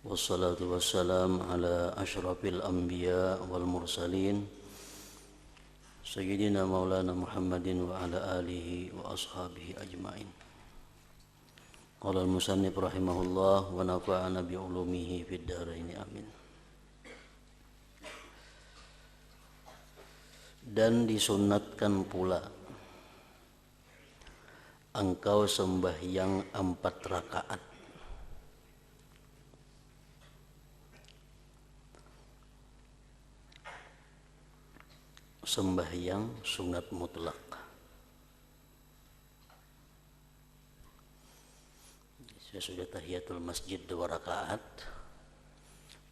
Wassalatu wassalam ala ashrafil anbiya wal mursalin Sayyidina maulana Muhammadin wa ala alihi wa ashabihi ajma'in. Qala al-musannif rahimahullah wa nafa'ana bi ulumihi fid dharain amin. Dan disunatkan pula engkau sembahyang 4 rakaat sembahyang sunat mutlak. Saya sudah tahiyatul masjid 2 rakaat.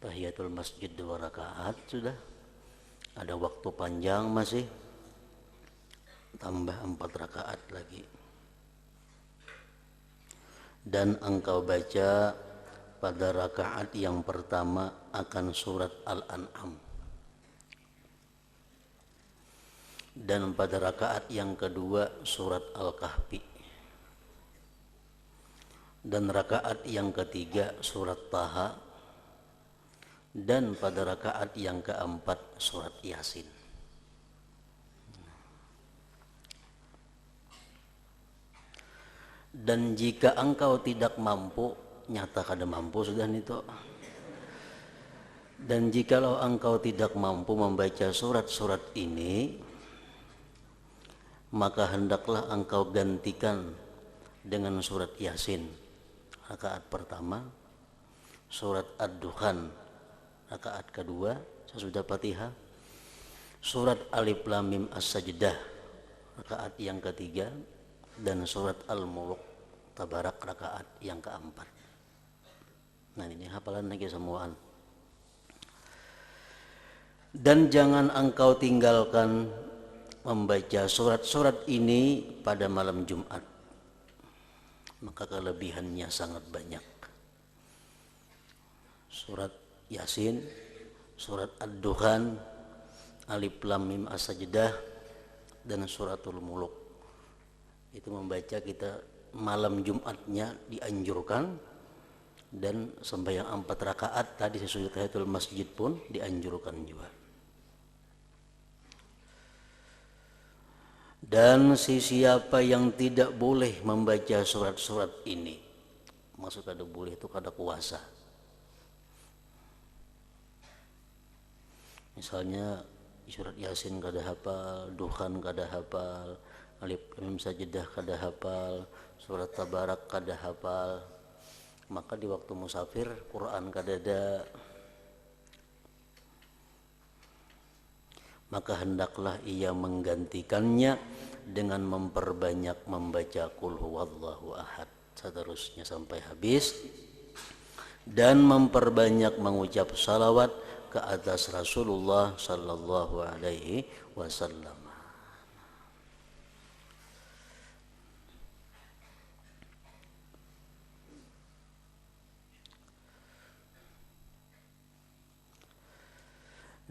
Tahiyatul masjid 2 rakaat sudah. Ada waktu panjang masih. Tambah 4 rakaat lagi. Dan engkau baca pada rakaat yang pertama akan surat Al-An'am. Dan pada rakaat yang kedua surat Al-Kahfi. Dan rakaat yang ketiga surat Taha. Dan pada rakaat yang keempat surat Yasin. Dan jika engkau tidak mampu, nyata kada mampu sudah itu. Dan jikalau engkau tidak mampu membaca surat-surat ini, maka hendaklah engkau gantikan dengan surat Yasin rakaat pertama, surat Ad-Dukhan rakaat kedua sesudah Fatihah, surat Alif Lam Mim As-Sajdah rakaat yang ketiga, dan surat Al-Mulk Tabarak rakaat yang keempat. Nah ini hafalan lagi semuaan. Dan jangan engkau tinggalkan membaca surat-surat ini pada malam Jumat, maka kelebihannya sangat banyak. Surat Yasin, surat Ad-Dukhan, Alif Lam Mim As-Sajdah, dan suratul Mulk. Itu membaca kita malam Jumatnya dianjurkan. Dan sembahyang 4 rakaat tadi sesudah tahiyatul masjid pun dianjurkan juga. Dan siapa yang tidak boleh membaca surat-surat ini, maksud kada boleh itu kada kuasa. Misalnya surat Yasin kada hafal, Dukhan kada hafal, Alif Lam Mim Sajdah kada hafal, surat Tabarak kada hafal, maka di waktu musafir Quran kada ada, maka hendaklah ia menggantikannya dengan memperbanyak membaca Qul Huwallahu Ahad seterusnya sampai habis, dan memperbanyak mengucap salawat ke atas Rasulullah sallallahu alaihi wasallam.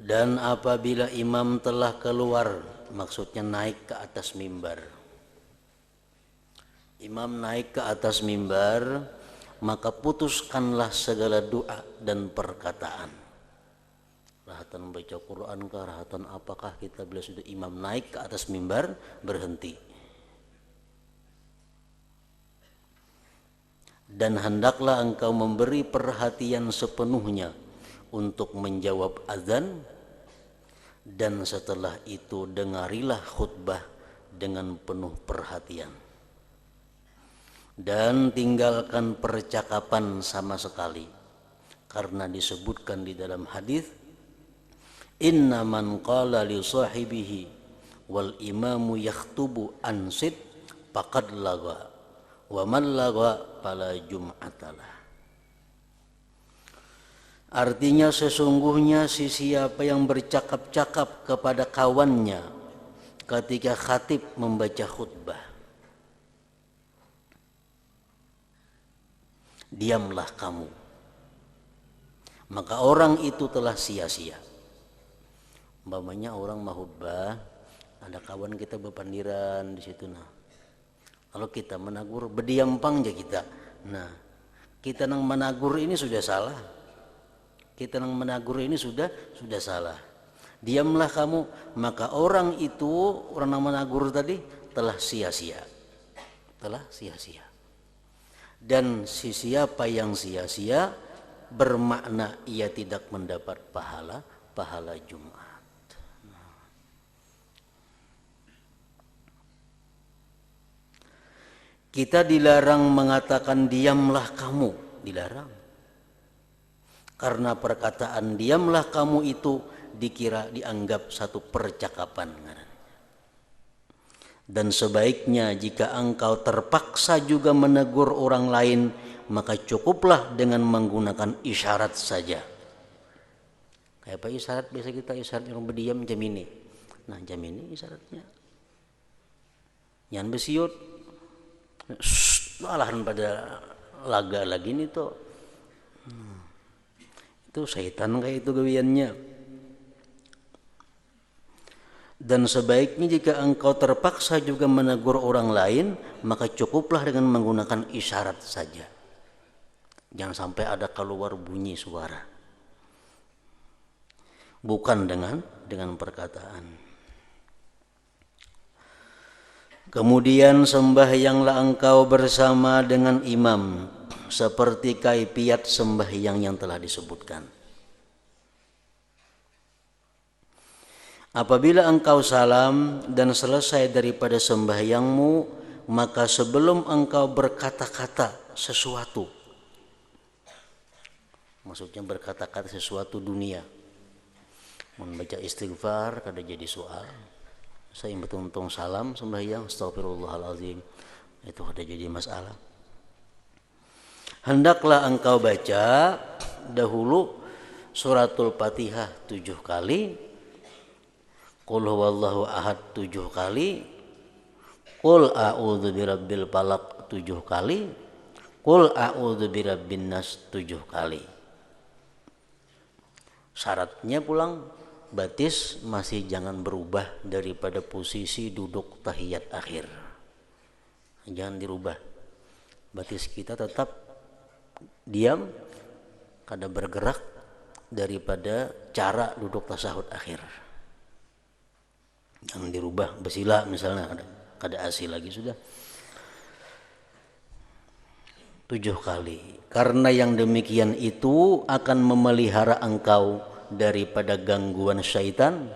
Dan apabila imam telah keluar, maksudnya naik ke atas mimbar, imam naik ke atas mimbar, maka putuskanlah segala doa dan perkataan. Rahatan membaca Quran kah, rahatan apakah kita bila sudah imam naik ke atas mimbar, berhenti. Dan hendaklah engkau memberi perhatian sepenuhnya untuk menjawab azan, dan setelah itu dengarilah khutbah dengan penuh perhatian. Dan tinggalkan percakapan sama sekali, karena disebutkan di dalam hadis, inna man qala li sahibihi wal imamu yakhtubu ansit faqad lagha wa man lagha fala jum'atalah. Artinya sesungguhnya siapa yang bercakap-cakap kepada kawannya ketika khatib membaca khutbah, diamlah kamu, maka orang itu telah sia-sia. Umpamanya orang mahutbah, ada kawan kita berpandiran di situ, nah kalau kita menagur berdiam pang aja kita, nah kita nang menagur ini sudah salah. Kita yang menegur ini sudah salah. Diamlah kamu, maka orang itu, orang yang menegur tadi telah sia-sia. Telah sia-sia. Dan siapa yang sia-sia bermakna ia tidak mendapat pahala Jumat. Kita dilarang mengatakan diamlah kamu, dilarang. Karena perkataan diamlah kamu itu dianggap satu percakapan. Dan sebaiknya jika engkau terpaksa juga menegur orang lain, maka cukuplah dengan menggunakan isyarat saja. Kayak apa isyarat? Biasa kita isyarat yang berdiam jam ini. Nah jam ini isyaratnya nyan besiut malahan pada laga lagi nih tuh. Itu syaitan kayak itu gawiannya. Dan sebaiknya jika engkau terpaksa juga menegur orang lain, maka cukuplah dengan menggunakan isyarat saja. Jangan sampai ada keluar bunyi suara. Bukan dengan perkataan. Kemudian sembahyanglah engkau bersama dengan imam, seperti kaifiat sembahyang yang telah disebutkan. Apabila engkau salam dan selesai daripada sembahyangmu, maka sebelum engkau berkata-kata sesuatu, maksudnya berkata-kata sesuatu dunia, membaca istighfar kada jadi soal. Saya betul-betul salam sembahyang astagfirullahalazim, itu kada jadi masalah. Hendaklah engkau baca dahulu suratul Fatihah 7 kali, Qul huwallahu ahad 7 kali, Qul a'udzu birabbil falaq 7 kali, Qul a'udzu birabbin nas 7 kali. Syaratnya pulang batis masih jangan berubah daripada posisi duduk tahiyat akhir. Jangan dirubah. Batis kita tetap diam, kada bergerak daripada cara duduk tasahud akhir. Jangan dirubah, bersila misalnya kada asih lagi sudah 7 kali. Karena yang demikian itu akan memelihara engkau daripada gangguan syaitan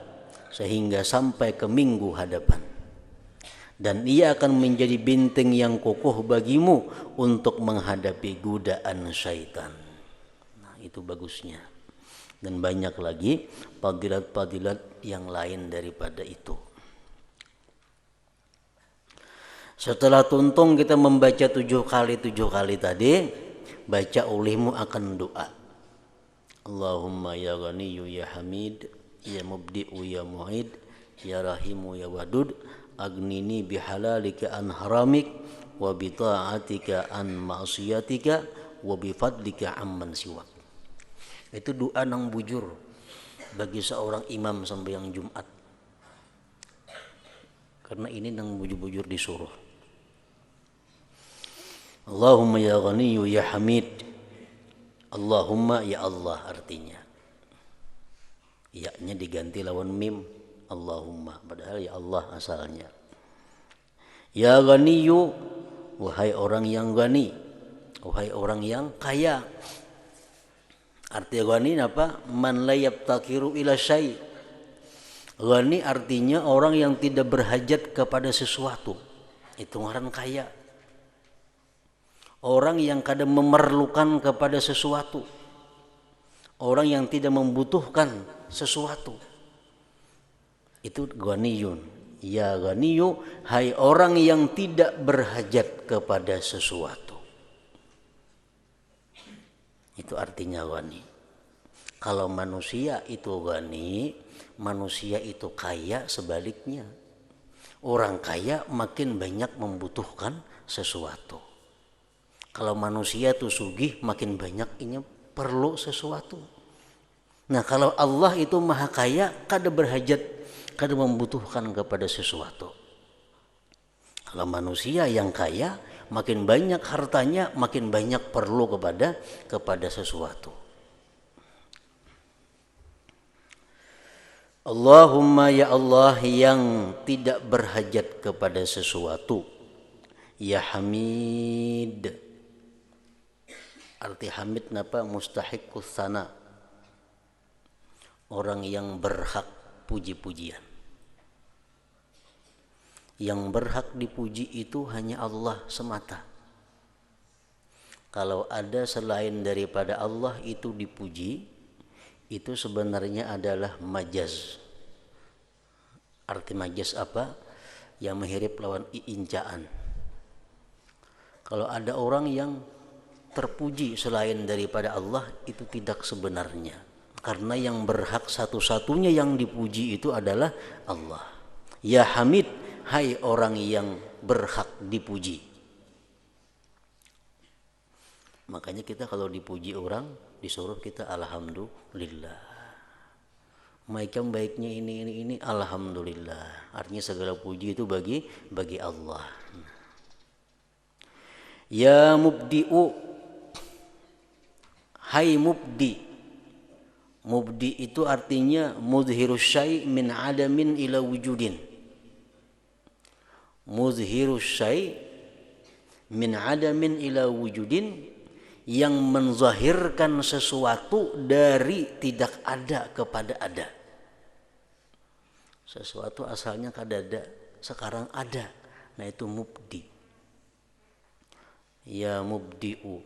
sehingga sampai ke minggu hadapan. Dan ia akan menjadi benteng yang kokoh bagimu untuk menghadapi godaan syaitan. Nah, itu bagusnya. Dan banyak lagi fadilat-fadilat yang lain daripada itu. Setelah tuntung kita membaca 7 kali tadi, baca olehmu akan doa. Allahumma ya Ghaniyyu ya Hamid, ya Mubdi'u ya Mu'id, ya Rahimu ya Wadud, agnini bihalalika an haramik, wa bita'atika an ma'siyatika, wa bifadlika amman siwak. Itu doa nang bujur bagi seorang imam sembahyang Jumat. Karena ini nang bujur-bujur disuruh. Allahumma ya Ghaniyyu ya Hamid. Allahumma ya Allah artinya. Ya-nya diganti lawan mim. Allahumma padahal ya Allah asalnya. Ya Ghaniyyu, wahai orang yang ghani, wahai orang yang kaya. Arti ghani apa? Man la yabtakiru ila syai'. Ghani artinya orang yang tidak berhajat kepada sesuatu. Itu ngaran kaya. Orang yang kadang memerlukan kepada sesuatu. Orang yang tidak membutuhkan sesuatu. Itu ghaniyun. Ya ghaniyu, hai orang yang tidak berhajat kepada sesuatu. Itu artinya ghani. Kalau manusia itu ghani, manusia itu kaya sebaliknya. Orang kaya makin banyak membutuhkan sesuatu. Kalau manusia itu sugih, makin banyak ini perlu sesuatu. Nah kalau Allah itu maha kaya, kada berhajat, kada membutuhkan kepada sesuatu. Kalau manusia yang kaya, makin banyak hartanya, makin banyak perlu kepada sesuatu. Allahumma ya Allah yang tidak berhajat kepada sesuatu. Ya Hamid. Arti Hamid napa? Mustahiqus sana. Orang yang berhak puji-pujian. Yang berhak dipuji itu hanya Allah semata. Kalau ada selain daripada Allah itu dipuji, itu sebenarnya adalah majaz. Arti majaz apa? Yang mirip lawan iincaan. Kalau ada orang yang terpuji selain daripada Allah, itu tidak sebenarnya. Karena yang berhak satu-satunya yang dipuji itu adalah Allah. Ya Hamid, hai orang yang berhak dipuji. Makanya kita kalau dipuji orang, disuruh kita alhamdulillah. Macam baiknya ini alhamdulillah. Artinya segala puji itu bagi Allah. Ya mubdi'u, hai mubdi. Mubdi itu artinya mudhirus syai' min adamin ila wujudin. Mudhirus syai' min adamin ila wujudin, yang menzahirkan sesuatu dari tidak ada kepada ada. Sesuatu asalnya kada ada, sekarang ada. Nah itu mubdi. Ya mubdi'u.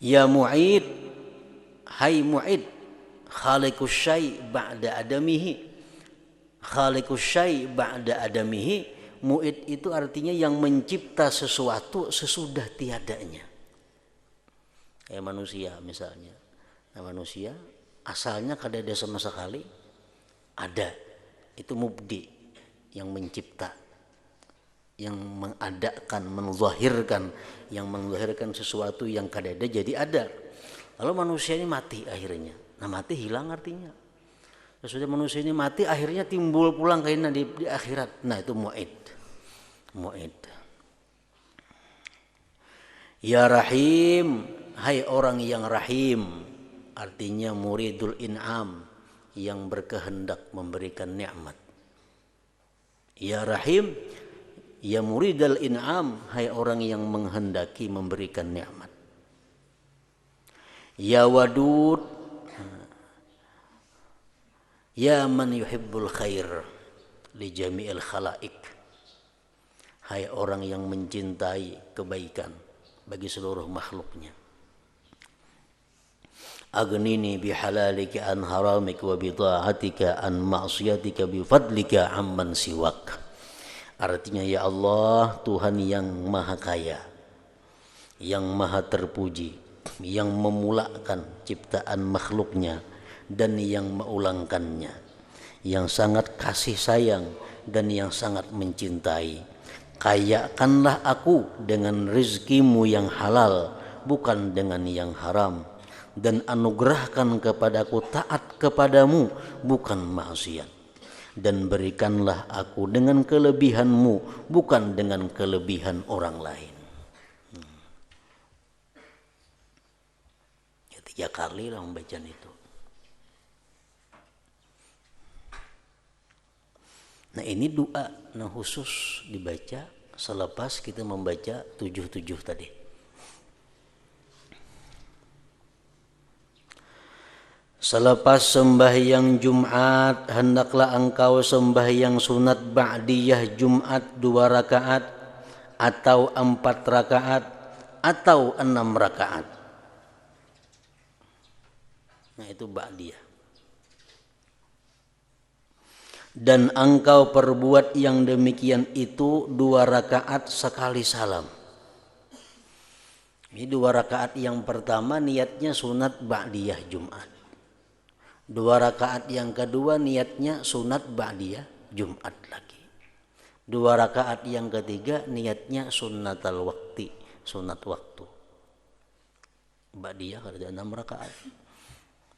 Ya mu'id, hai mu'id, khaliqus syai' ba'da adamihi. Khaliqus syai' ba'da adamihi. Mu'id itu artinya yang mencipta sesuatu sesudah tiadanya. Kayak manusia misalnya. Nah manusia asalnya kada ada sama sekali, ada. Itu mubdi, yang mencipta, yang mengadakan, menzahirkan sesuatu yang kada ada jadi ada. Lalu manusia ini mati akhirnya. Nah mati hilang artinya. Sesudah manusia ini mati akhirnya timbul pulang kayaknya di akhirat. Nah itu mu'id. Mu'id. Ya Rahim, hai orang yang rahim. Artinya muridul in'am, yang berkehendak memberikan nikmat. Ya Rahim, ya muridul in'am, hai orang yang menghendaki memberikan nikmat. Ya Wadud, ya man yuhibbul khair li jami'il khalaik, hai orang yang mencintai kebaikan bagi seluruh makhluknya. Aghnini bihalalika an haramika wa bita'atika an ma'siyatika bifadlika amman siwak. Artinya ya Allah, Tuhan yang maha kaya, yang maha terpuji, yang memulakan ciptaan makhluknya dan yang mengulangkannya, yang sangat kasih sayang dan yang sangat mencintai. Kayakanlah aku dengan rizkimu yang halal, bukan dengan yang haram, dan anugerahkan kepadaku taat kepadamu, bukan maksiat, dan berikanlah aku dengan kelebihanmu, bukan dengan kelebihan orang lain. Ya, 3 kali lah membaca itu. Nah ini doa yang khusus dibaca selepas kita membaca 77 tadi. Selepas sembahyang Jumat, hendaklah engkau sembahyang sunat ba'diyah Jumat 2 rakaat atau 4 rakaat atau 6 rakaat. Nah itu ba'diyah. Dan engkau perbuat yang demikian itu 2 rakaat sekali salam. Ini 2 rakaat yang pertama niatnya sunat ba'diyah Jumat. 2 rakaat yang kedua niatnya sunat ba'diyah Jumat lagi. 2 rakaat yang ketiga niatnya sunnatal waqti, sunat waktu. Ba'diyah ada 6 rakaat.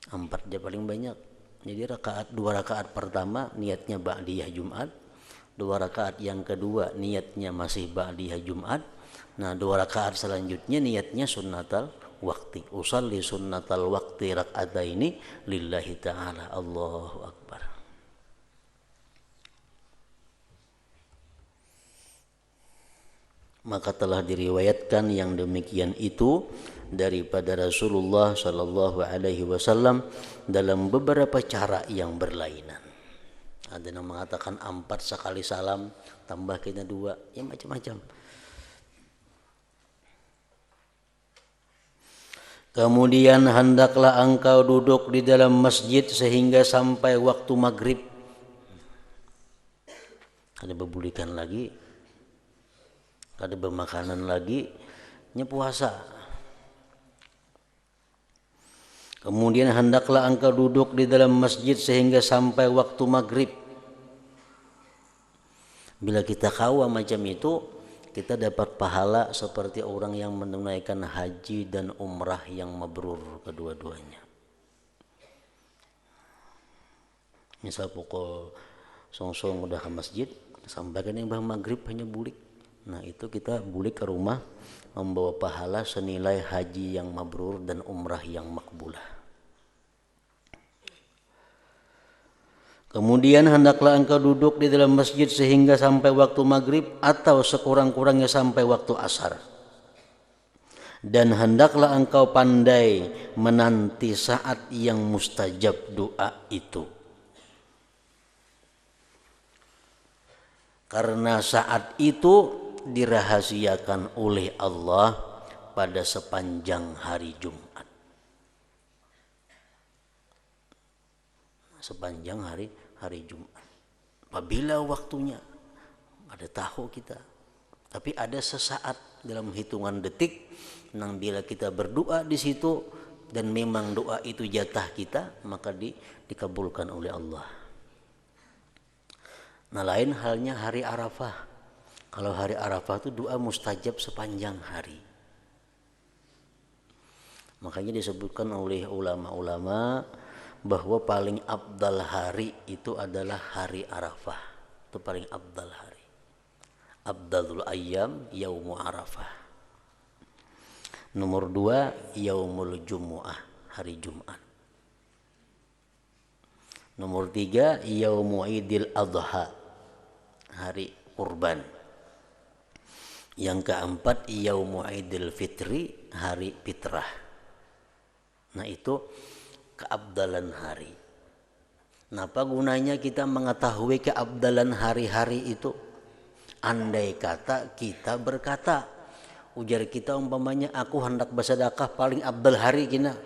4 dia paling banyak. Jadi 2 rakaat pertama niatnya ba'diyah Jumat, 2 rakaat yang kedua niatnya masih ba'diyah Jumat. Nah 2 rakaat selanjutnya niatnya sunnatal waqti. Usalli sunnatal waqti mengikuti rak'ataini lillahi ta'ala. Allahu Akbar. Maka telah diriwayatkan yang demikian itu daripada Rasulullah sallallahu alaihi wasallam dalam beberapa cara yang berlainan. Ada yang mengatakan 4 sekali salam, tambah kita 2, ya macam-macam. Kemudian hendaklah engkau duduk di dalam masjid sehingga sampai waktu maghrib. Ada bebulikan lagi, ada bermakanan lagi, puasa. Kemudian hendaklah engkau duduk di dalam masjid sehingga sampai waktu maghrib. Bila kita kawal macam itu, kita dapat pahala seperti orang yang menunaikan haji dan umrah yang mabrur kedua-duanya. Misal pukul song-song udah ke masjid, sampaikan yang maghrib hanya bulik. Nah itu kita bulik ke rumah membawa pahala senilai haji yang mabrur dan umrah yang makbulah. Kemudian hendaklah engkau duduk di dalam masjid sehingga sampai waktu maghrib atau sekurang-kurangnya sampai waktu asar. Dan hendaklah engkau pandai menanti saat yang mustajab doa itu. Karena saat itu dirahasiakan oleh Allah pada sepanjang hari Jumat. Sepanjang hari Jumat. Apabila waktunya, ada tahu kita. Tapi ada sesaat dalam hitungan detik, yang bila kita berdoa di situ dan memang doa itu jatah kita, maka dikabulkan oleh Allah. Nah lain halnya hari Arafah. Kalau hari Arafah itu doa mustajab sepanjang hari. Makanya disebutkan oleh ulama-ulama bahwa paling afdal hari itu adalah hari Arafah. Itu paling afdal hari. Afdalul ayyam yaumu Arafah. Nomor 2 yaumul jumu'ah, hari Jumat. Nomor 3 yaumu idil adha, hari kurban. Yang keempat yaumu idil fitri, hari fitrah. Nah itu keabdalan hari. Nah, apa gunanya kita mengetahui keabdalan hari-hari itu? Andai kata kita berkata, ujar kita umpamanya aku hendak bersedekah paling abdal hari kita.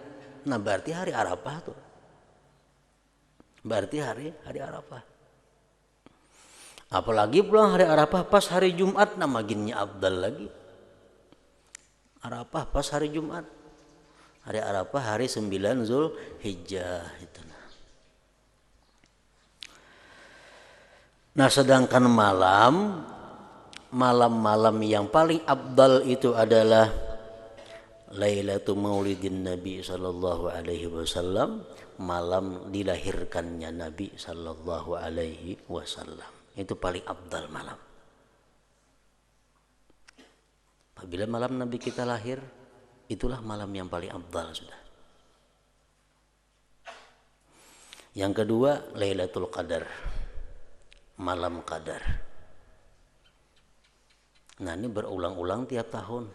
Nah, berarti hari Arafah tuh. Berarti hari Arafah. Apalagi pulang hari Arafah pas hari Jumat, nama ginnya abdal lagi. Arafah pas hari Jumat. Hari Arafah hari 9 Zulhijjah itu. Nah sedangkan malam-malam yang paling afdal itu adalah Lailatul Maulidin Nabi sallallahu alaihi wasallam, malam dilahirkannya Nabi sallallahu alaihi wasallam. Itu paling afdal malam. Apabila malam Nabi kita lahir, itulah malam yang paling afdal sudah. Yang kedua, Lailatul Qadar. Malam Qadar. Nah, ini berulang-ulang tiap tahun.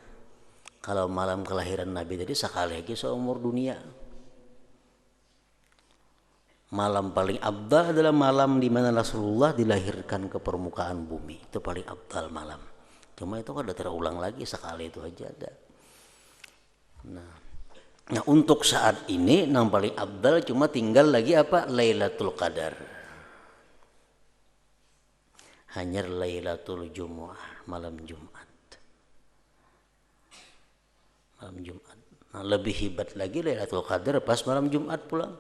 Kalau malam kelahiran Nabi tadi sekali lagi seumur dunia. Malam paling afdal adalah malam di mana Rasulullah dilahirkan ke permukaan bumi. Itu paling afdal malam. Cuma itu kan ada terulang lagi sekali itu aja ada. Nah untuk saat ini yang paling afdal cuma tinggal lagi apa? Lailatul Qadar. Hanya Lailatul Jumu'ah, malam Jumat. Malam Jumat. Nah, lebih hebat lagi Lailatul Qadar pas malam Jumat pulang.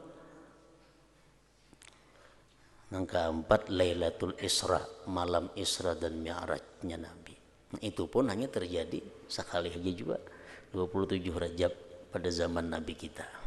Yang keempat Lailatul Isra, malam Isra dan Mi'rajnya Nabi. Nah, itu pun hanya terjadi sekali aja juga 27 Rajab pada zaman Nabi kita.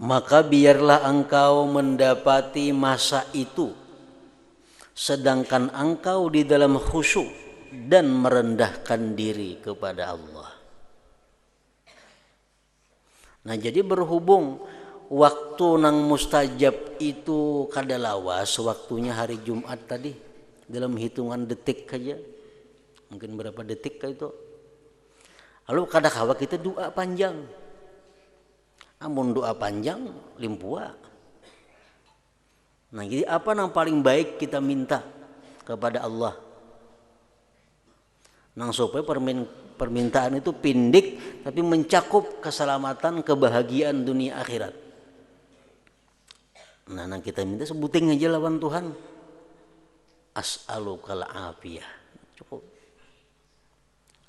maka biarlah engkau mendapati masa itu sedangkan engkau di dalam khusyuk dan merendahkan diri kepada Allah. Nah, jadi berhubung waktu nang mustajab itu kada lawas, waktunya hari Jumat tadi dalam hitungan detik saja, mungkin berapa detik itu. Lalu kada kawa kita doa panjang. Amun doa panjang limpua. Nah, jadi apa yang paling baik kita minta kepada Allah? Nang supaya permintaan itu pindik tapi mencakup keselamatan, kebahagiaan dunia akhirat. Nah, nang kita minta sebuting aja lawan Tuhan. As'alukal afiyah. Cukup.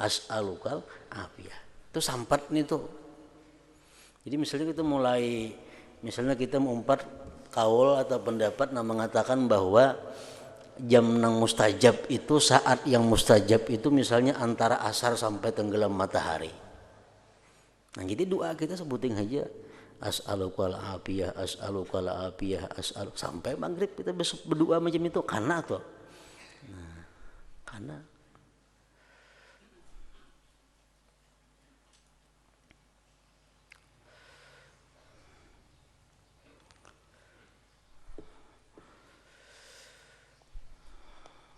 As'alukal afiyah. Itu sampat nih tuh. Jadi misalnya kita mengumpat kaul atau pendapat yang mengatakan bahwa jam nang mustajab itu, saat yang mustajab itu misalnya antara asar sampai tenggelam matahari. Nah, jadi doa kita sebutin aja as'alukal afiyah, as'alukal afiyah, sampai maghrib kita berdoa macam itu karena tuh. Nah, karena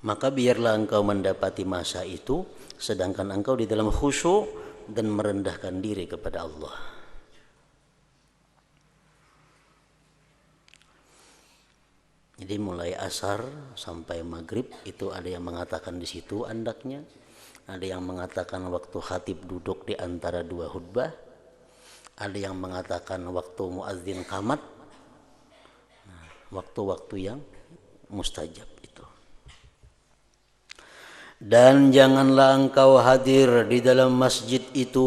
maka biarlah engkau mendapati masa itu sedangkan engkau di dalam khusyuk dan merendahkan diri kepada Allah. Jadi mulai asar sampai maghrib itu ada yang mengatakan di situ andaknya, ada yang mengatakan waktu khatib duduk di antara dua khutbah, ada yang mengatakan waktu muadzin qamat. Nah, waktu-waktu yang mustajab. Dan janganlah engkau hadir di dalam masjid itu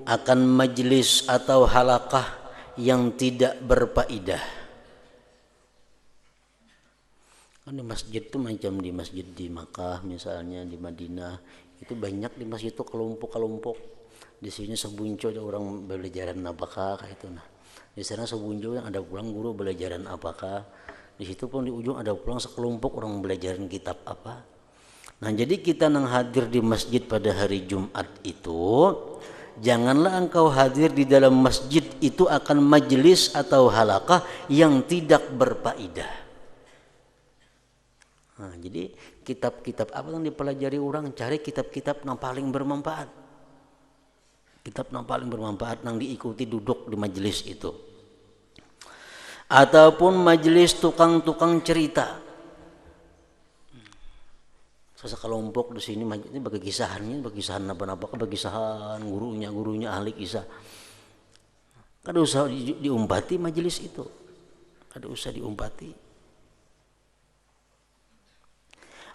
akan majlis atau halaqah yang tidak berfaedah. Kan di masjid itu macam di masjid di Makkah misalnya, di Madinah itu banyak di masjid itu kelompok-kelompok. Di sini sebunco ada orang belajaran apakah itu. Nah, di sana sebunco yang ada pulang guru belajaran apakah. Di situ pun di ujung ada pulang sekelompok orang belajaran kitab apa. Nah, jadi kita yang hadir di masjid pada hari Jumat itu, janganlah engkau hadir di dalam masjid itu akan majlis atau halaqah yang tidak berfaedah. Nah, jadi kitab-kitab apa yang dipelajari orang, cari kitab-kitab yang paling bermanfaat. Kitab yang paling bermanfaat yang diikuti duduk di majlis itu. Ataupun majlis tukang-tukang cerita. Sekelompok di sini ini bagi kisahannya, bagi kisahan apa-apa, bagi kisahan gurunya ahli kisah. Kada usah diumpati majelis itu, kada usah diumpati.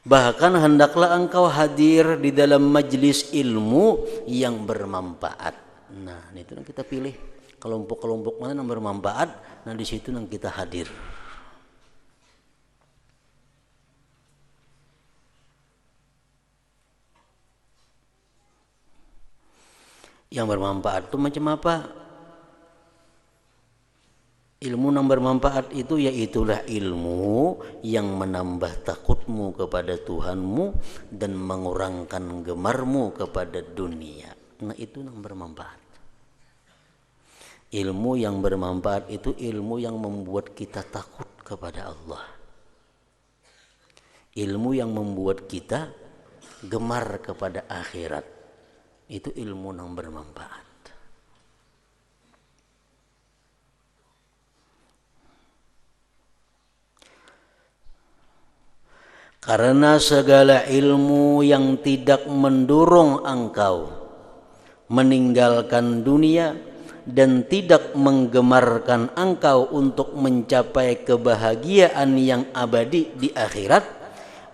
Bahkan hendaklah engkau hadir di dalam majelis ilmu yang bermanfaat. Nah, itu yang kita pilih kelompok-kelompok mana yang bermanfaat. Nah, di situ yang kita hadir. Yang bermanfaat itu macam apa? Ilmu yang bermanfaat itu yaitulah ilmu yang menambah takutmu kepada Tuhanmu dan mengurangkan gemarmu kepada dunia. Nah, itu yang bermanfaat. Ilmu yang bermanfaat itu ilmu yang membuat kita takut kepada Allah. Ilmu yang membuat kita gemar kepada akhirat. Itu ilmu yang bermanfaat. Karena segala ilmu yang tidak mendorong engkau meninggalkan dunia dan tidak menggemarkan engkau untuk mencapai kebahagiaan yang abadi di akhirat,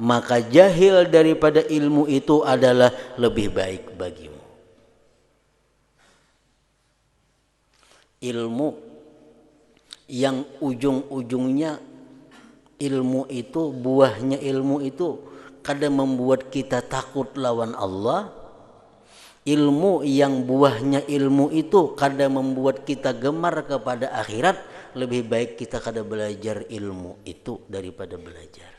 maka jahil daripada ilmu itu adalah lebih baik bagimu. Ilmu yang ujung-ujungnya ilmu itu, buahnya ilmu itu kadang membuat kita takut lawan Allah, ilmu yang buahnya ilmu itu kadang membuat kita gemar kepada akhirat, lebih baik kita kada belajar ilmu itu daripada belajar.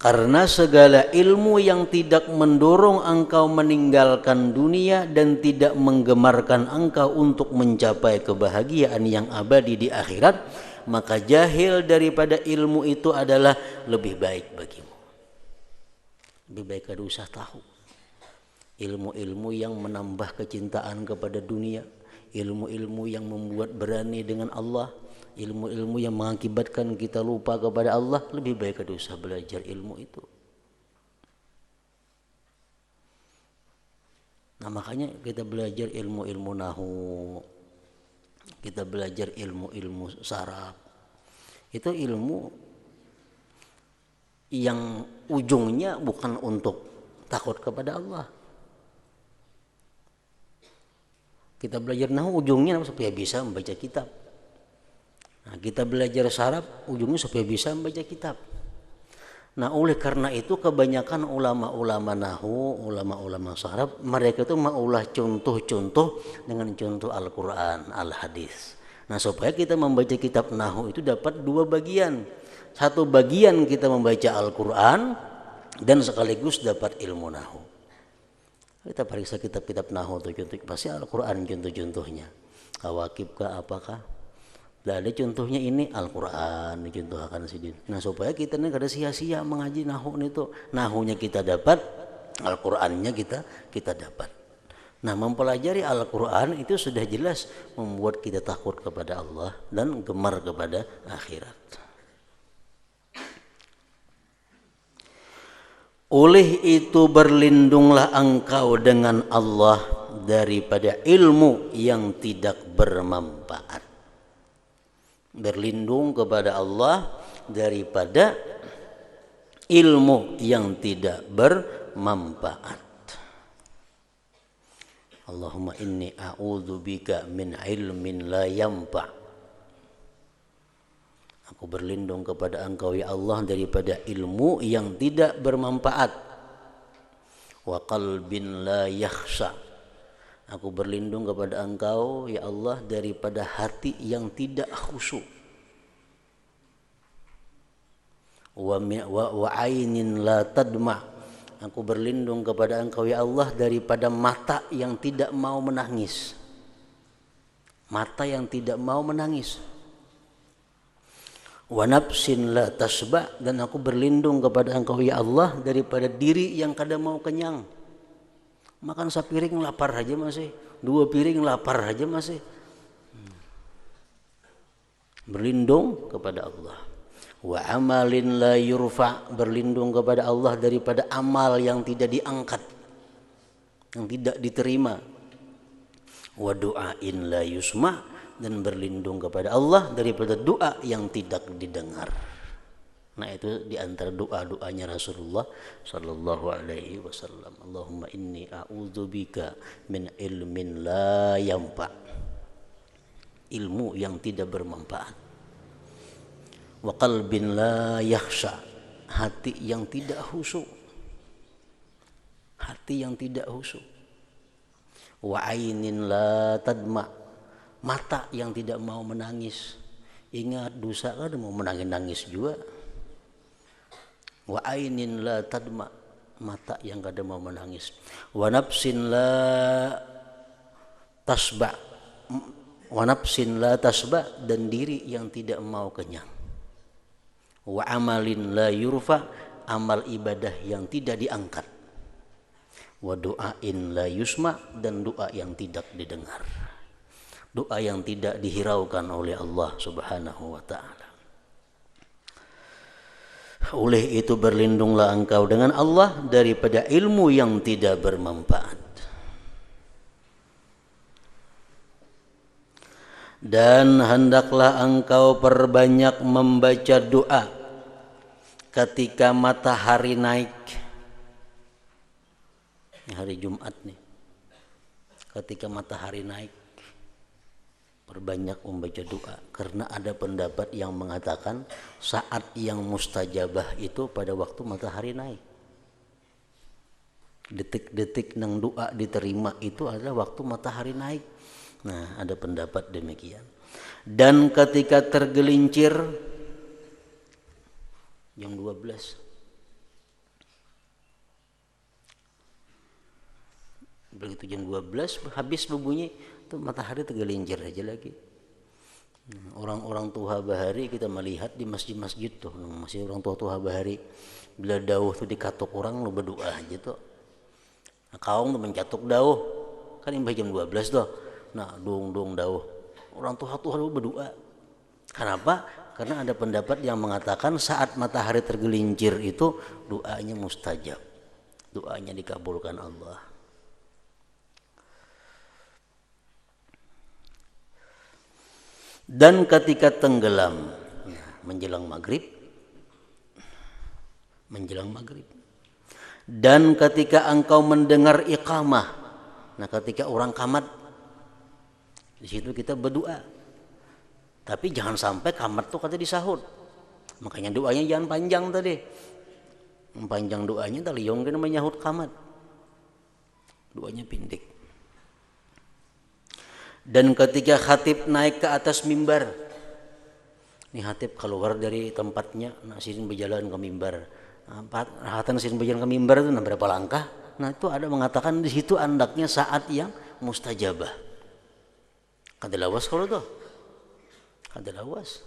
Karena segala ilmu yang tidak mendorong engkau meninggalkan dunia dan tidak menggemarkan engkau untuk mencapai kebahagiaan yang abadi di akhirat, maka jahil daripada ilmu itu adalah lebih baik bagimu. Lebih baik kada usah tahu. Ilmu-ilmu yang menambah kecintaan kepada dunia, ilmu-ilmu yang membuat berani dengan Allah, ilmu-ilmu yang mengakibatkan kita lupa kepada Allah, lebih baik kada usah belajar ilmu itu. Nah, makanya kita belajar ilmu-ilmu nahu, kita belajar ilmu-ilmu saraf. Itu ilmu yang ujungnya bukan untuk takut kepada Allah. Kita belajar nahu ujungnya supaya bisa membaca kitab. Nah, kita belajar saraf ujungnya supaya bisa membaca kitab. Nah, oleh karena itu kebanyakan ulama-ulama nahu, ulama-ulama saraf, mereka itu maulah contoh-contoh dengan contoh Al-Quran, Al-Hadis. Nah, supaya kita membaca kitab nahu itu dapat dua bagian. Satu bagian kita membaca Al-Quran dan sekaligus dapat ilmu nahu. Kita periksa kitab-kitab nahu itu contoh, pasti Al-Quran contoh-contohnya. Kawakib kah apakah? Nah, ada contohnya ini Al-Quran dicontohkan sini. Nah, supaya kita ini kada sia-sia mengaji nahu itu. Nahunya kita dapat, Al-Qurannya kita dapat. Nah, mempelajari Al-Quran itu sudah jelas membuat kita takut kepada Allah dan gemar kepada akhirat. Oleh itu berlindunglah engkau dengan Allah daripada ilmu yang tidak bermanfaat. Berlindung kepada Allah daripada ilmu yang tidak bermanfaat. Allahumma inni a'udzubika min ilmin la yanfa'. Aku berlindung kepada engkau ya Allah daripada ilmu yang tidak bermanfaat. Wa qalbin la yakhsha. Aku berlindung kepada engkau ya Allah daripada hati yang tidak khusyuk. Wa ainin la tadma. Aku berlindung kepada engkau ya Allah daripada mata yang tidak mau menangis. Mata yang tidak mau menangis. Wa nafsin la tasba, dan aku berlindung kepada engkau ya Allah daripada diri yang kada mau kenyang. Makan sepiring lapar aja masih, 2 piring lapar aja masih. Berlindung kepada Allah. Wa amalin la yurfa, berlindung kepada Allah daripada amal yang tidak diangkat, yang tidak diterima. Wa du'ain la yusma, dan berlindung kepada Allah daripada doa yang tidak didengar. Nah, itu diantara doa-doanya Rasulullah Sallallahu Alaihi Wasallam. Allahumma inni a'udzubika min ilmin la yanfa', ilmu yang tidak bermanfaat. Wa qalbin la yakhsha, hati yang tidak khusyuk, hati yang tidak khusyuk. Wa ainin la tadma, mata yang tidak mau menangis. Ingat dosa kan mau menangis juga. Wa ainin la tadma, mata yang kada mau menangis. Wa nafsin la tasba, wa nafsin la tasba, dan diri yang tidak mau kenyang. Wa amalin la yurfa, amal ibadah yang tidak diangkat. Wa du'ain la yusma, dan doa yang tidak didengar, doa yang tidak dihiraukan oleh Allah Subhanahu wa ta'ala. Oleh itu berlindunglah engkau dengan Allah daripada ilmu yang tidak bermanfaat. Dan hendaklah engkau perbanyak membaca doa ketika matahari naik. Hari Jumat nih, ketika matahari naik, Perbanyak membaca doa, karena ada pendapat yang mengatakan saat yang mustajabah itu pada waktu matahari naik. Detik-detik nang doa diterima itu adalah waktu matahari naik. Nah, ada pendapat demikian. Dan ketika tergelincir jam 12, begitu jam 12 habis berbunyi itu matahari tergelincir aja lagi. Orang-orang tuha bahari kita melihat di masjid-masjid tuh, masih orang tuha bahari bila dauh tuh dikatuk orang lu berdoa aja tuh. Nah, kaum tuh mencatuk dauh kan imbah jam 12 tuh. Nah, dong dauh orang tuha lu berdoa. Kenapa? Karena ada pendapat yang mengatakan saat matahari tergelincir itu doanya mustajab, doanya dikabulkan Allah. Dan ketika tenggelam, menjelang maghrib, dan ketika engkau mendengar iqamah, nah ketika orang qamat, di situ kita berdoa. Tapi jangan sampai qamat tuh kata disahut. Makanya doanya jangan panjang tadi. Panjang doanya tadi yang namanya menyahut qamat. Doanya pendek. Dan ketika khatib naik ke atas mimbar, ini khatib keluar dari tempatnya, nasirin berjalan ke mimbar. Nasirin berjalan ke mimbar itu berapa langkah? Nah itu ada mengatakan di situ andaknya saat yang mustajabah. Kada lawas kalau tuh, kada lawas.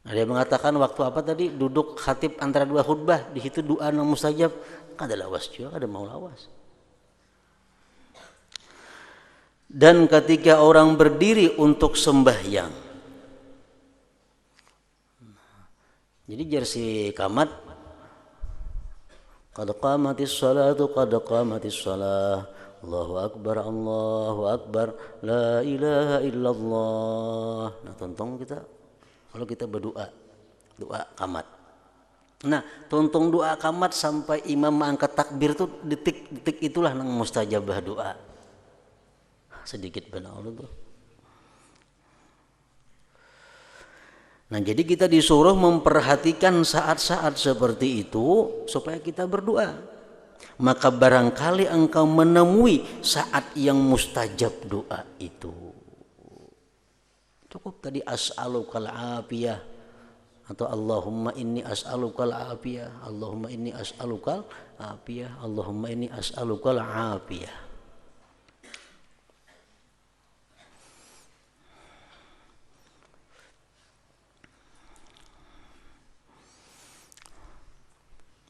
Ada yang mengatakan waktu apa tadi duduk khatib antara dua khutbah, di situ doa yang mustajab, kada lawas juga, kada mau lawas. Dan ketika orang berdiri untuk sembahyang, jadi jersi kamat, qad qamatis salatu qad qamatis salah, Allahu akbar la ilaha illallah. Nah tontong kita kalau kita berdoa, doa kamat. Nah tontong doa kamat sampai imam mengangkat takbir tuh detik-detik itulah nang mustajabah doa. Sedikit benar tuh. Nah jadi kita disuruh memperhatikan saat-saat seperti itu supaya kita berdoa. Maka barangkali engkau menemui saat yang mustajab doa itu. Cukup tadi as'alukal afiyah atau Allahumma inni as'alukal afiyah, Allahumma inni as'alukal afiyah, Allahumma inni as'alukal afiyah.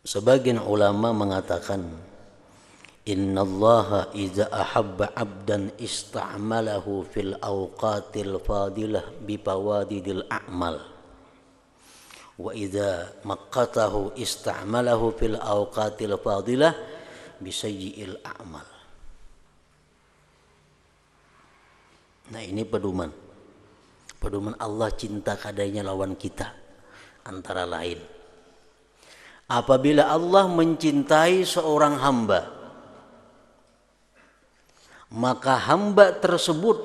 Sebagian ulama mengatakan innallaha idza ahabba 'abdan ista'malahu fil awqatil fadilah bi fawadidil a'mal wa idza maqqatahu ista'malahu fil awqatil fadilah bi sayyi'il a'mal. Nah ini pedoman Allah cinta kadanya lawan kita antara lain. Apabila Allah mencintai seorang hamba, maka hamba tersebut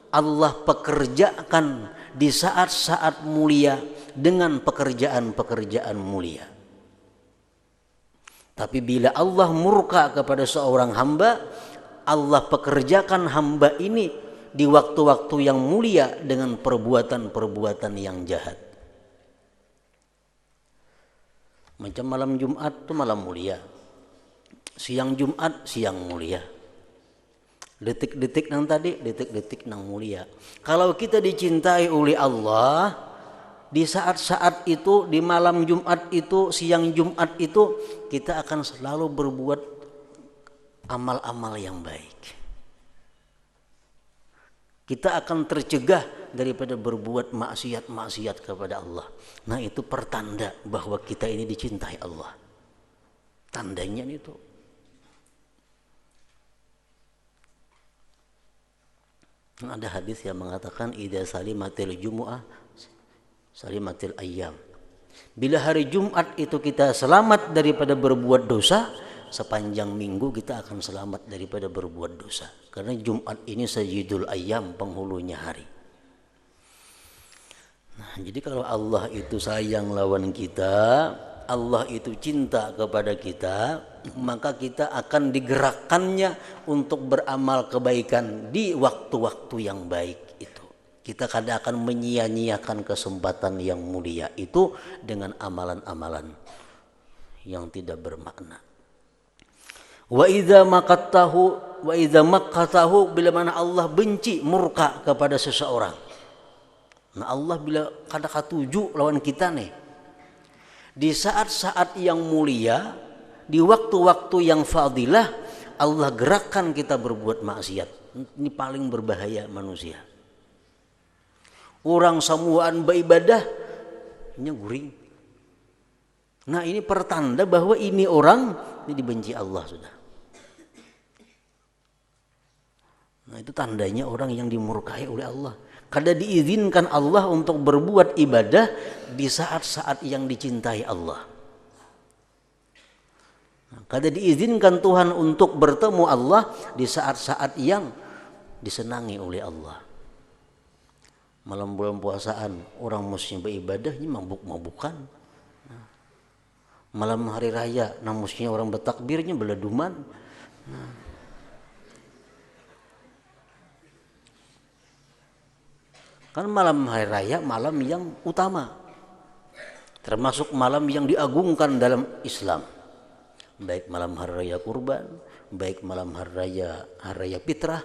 Allah pekerjakan di saat-saat mulia dengan pekerjaan-pekerjaan mulia. Tapi bila Allah murka kepada seorang hamba, Allah pekerjakan hamba ini di waktu-waktu yang mulia dengan perbuatan-perbuatan yang jahat. Macam malam Jumat itu malam mulia, siang Jumat siang mulia, detik-detik nang tadi detik-detik nang mulia. Kalau kita dicintai oleh Allah di saat-saat itu, di malam Jumat itu, siang Jumat itu, kita akan selalu berbuat amal-amal yang baik. Kita akan tercegah daripada berbuat maksiat-maksiat kepada Allah. Nah itu pertanda bahwa kita ini dicintai Allah. Tandanya itu. Ada hadis yang mengatakan idza salimatil jumu'ah salimatil ayyam. Bila hari Jumat itu kita selamat daripada berbuat dosa, sepanjang minggu kita akan selamat daripada berbuat dosa. Karena Jumat ini sayyidul ayyam, penghulunya hari. Nah, jadi kalau Allah itu sayang lawan kita, Allah itu cinta kepada kita, maka kita akan digerakkannya untuk beramal kebaikan di waktu-waktu yang baik itu. Kita kadang akan menyia-nyiakan kesempatan yang mulia itu dengan amalan-amalan yang tidak bermakna. Wa idza maqatahu, bila mana Allah benci, murka kepada seseorang. Nah, Allah bila kada katuju lawan kita nih, di saat-saat yang mulia, di waktu-waktu yang fadilah, Allah gerakkan kita berbuat maksiat. Ini paling berbahaya manusia. Orang samuan beribadah, ini guring. Nah, ini pertanda bahwa ini orang ini dibenci Allah sudah. Nah, itu tandanya orang yang dimurkai oleh Allah. Kada diizinkan Allah untuk berbuat ibadah di saat-saat yang dicintai Allah. Kada diizinkan Tuhan untuk bertemu Allah di saat-saat yang disenangi oleh Allah. Malam bulan puasaan orang mestinya beribadah, ini mabuk-mabukan. Malam hari raya, mestinya orang bertakbirnya beladuman. Kan malam hari raya malam yang utama, termasuk malam yang diagungkan dalam Islam. Baik malam hari raya kurban, baik malam hari raya fitrah,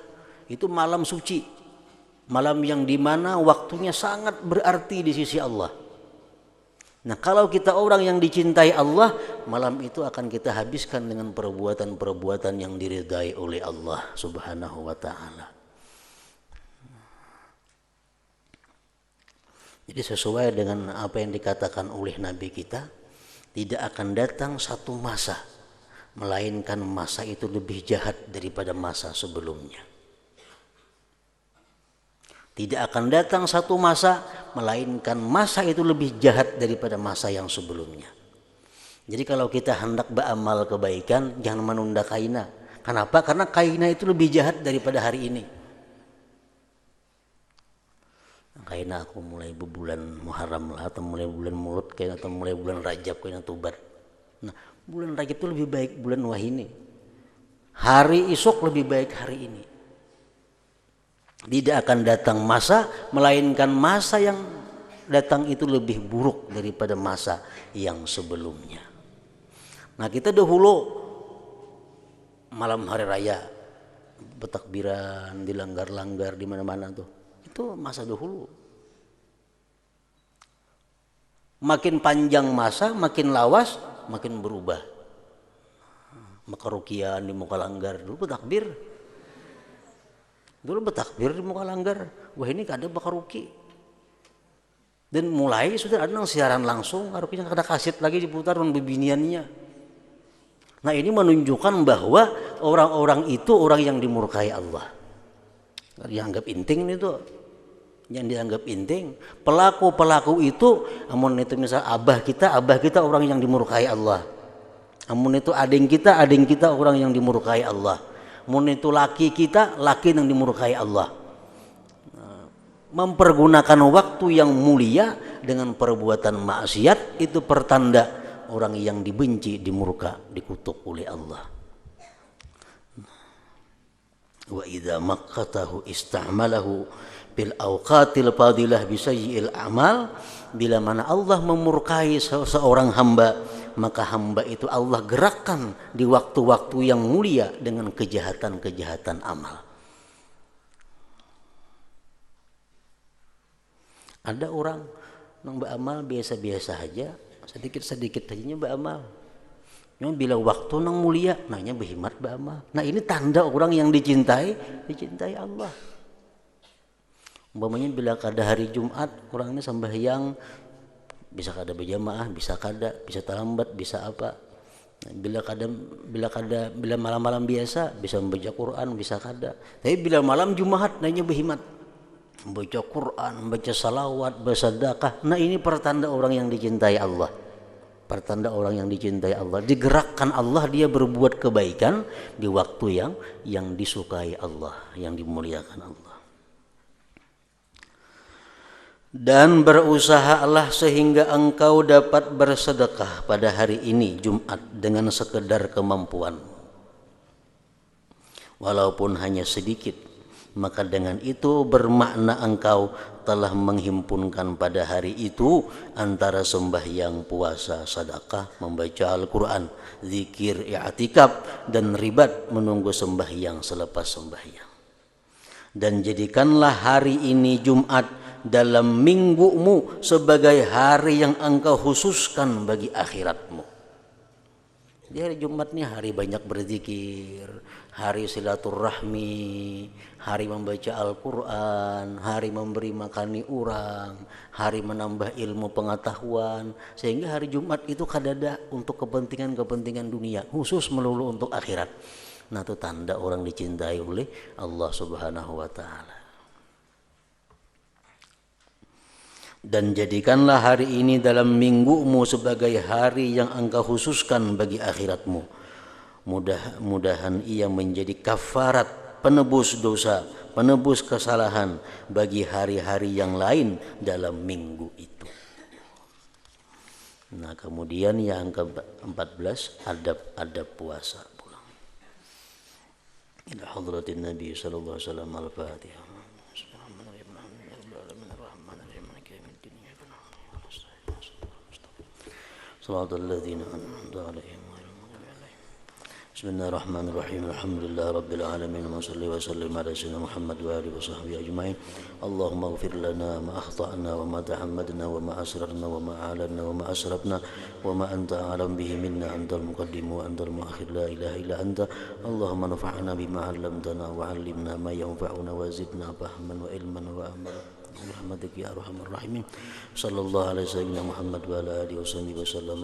itu malam suci, malam yang dimana waktunya sangat berarti di sisi Allah. Nah, kalau kita orang yang dicintai Allah, malam itu akan kita habiskan dengan perbuatan-perbuatan yang diridai oleh Allah Subhanahu wa ta'ala. Jadi sesuai dengan apa yang dikatakan oleh Nabi kita, tidak akan datang satu masa, melainkan masa itu lebih jahat daripada masa sebelumnya. Tidak akan datang satu masa, melainkan masa itu lebih jahat daripada masa yang sebelumnya. Jadi kalau kita hendak beramal kebaikan, jangan menunda kaina. Kenapa? Karena kaina itu lebih jahat daripada hari ini. Kayaknya aku mulai bulan Muharram lah, atau mulai bulan Mulut kayaknya, atau mulai bulan Rajab kayaknya Tubat. Nah, bulan Rajab itu lebih baik bulan wah ini. Hari esok lebih baik hari ini. Tidak akan datang masa, melainkan masa yang datang itu lebih buruk daripada masa yang sebelumnya. Nah, kita dahulu malam hari raya bertakbiran, dilanggar-langgar di mana-mana tuh. Itu masa dahulu. Makin panjang masa, makin lawas, makin berubah. Maka rukian di muka langgar, dulu bertakbir. Dulu bertakbir di muka langgar. Wah, ini kada bakal ruki. Dan mulai sudah ada yang siaran langsung, rukinya kada kaset lagi diputar dengan bebiniannya. Nah, ini menunjukkan bahwa orang-orang itu orang yang dimurkai Allah. Dianggap inting itu. Yang dianggap inting, pelaku-pelaku itu, amun itu misal abah kita orang yang dimurkai Allah. Amun itu ading kita orang yang dimurkai Allah. Amun itu laki kita, laki yang dimurkai Allah. Mempergunakan waktu yang mulia dengan perbuatan maksiat itu pertanda orang yang dibenci, dimurka, dikutuk oleh Allah. Wa idza maqatahu ista'malahu bil awqatil fadilah bisayyi'il amal, bila mana Allah memurkai seorang hamba, maka hamba itu Allah gerakkan di waktu-waktu yang mulia dengan kejahatan-kejahatan amal. Ada orang yang beramal biasa-biasa aja, sedikit-sedikit aja beramal. Cuma bila waktu nang mulia, nanya berhimat beramal. Nah, ini tanda orang yang dicintai Allah. Umpamanya bila kada hari Jumat, orangnya sembahyang, bisa kada berjamaah, bisa kada, bisa terlambat, bisa apa. Bila malam-malam biasa, bisa membaca Quran, bisa kada. Tapi bila malam Jumat, nanya berhimat. Membaca Quran, membaca salawat, bersedekah. Nah, ini pertanda orang yang dicintai Allah. pertanda orang yang dicintai Allah, digerakkan Allah dia berbuat kebaikan di waktu yang disukai Allah, yang dimuliakan Allah. Dan berusahalah sehingga engkau dapat bersedekah pada hari ini Jumat dengan sekedar kemampuan, walaupun hanya sedikit, maka dengan itu bermakna engkau telah menghimpunkan pada hari itu antara sembahyang, puasa, sedekah, membaca Al-Quran, zikir, i'tikaf, dan ribat menunggu sembahyang selepas sembahyang. Dan jadikanlah hari ini Jumat dalam minggumu sebagai hari yang engkau khususkan bagi akhiratmu. Di hari Jumat ini hari banyak berzikir, hari silaturahmi, hari membaca Al-Quran, hari memberi makani orang, hari menambah ilmu pengetahuan, sehingga hari Jumat itu kadada untuk kepentingan-kepentingan dunia, khusus melulu untuk akhirat. Nah, itu tanda orang dicintai oleh Allah Subhanahu wa Ta'ala. Dan jadikanlah hari ini dalam minggumu sebagai hari yang engkau khususkan bagi akhiratmu. Mudah-mudahan ia menjadi kafarat, penebus dosa, penebus kesalahan bagi hari-hari yang lain dalam minggu itu. Nah, kemudian yang ke-14 adab puasa pula. Ila hadratin Nabi sallallahu alaihi wasallam al-Fatihah. صراط الذين أنعمت عليهم غير المغضوب عليهم. بسم الله الرحمن الرحيم الحمد لله رب العالمين وصلي وسلم على سيدنا محمد وآله وصحبه أجمعين. اللهم اغفر لنا ما أخطأنا وما تعمدنا وما أسررنا وما أعلنا وما أسرفنا وما أنت أعلم به منا، أنت المقدم وأنت المؤخر لا إله إلا أنت. اللهم انفعنا بما علمتنا وعلمنا ما ينفعنا وزدنا فهما وعلما وأملا برحمتك يا أرحم الراحمين. صلى الله على سيدنا محمد وعلى آله وصحبه وسلم.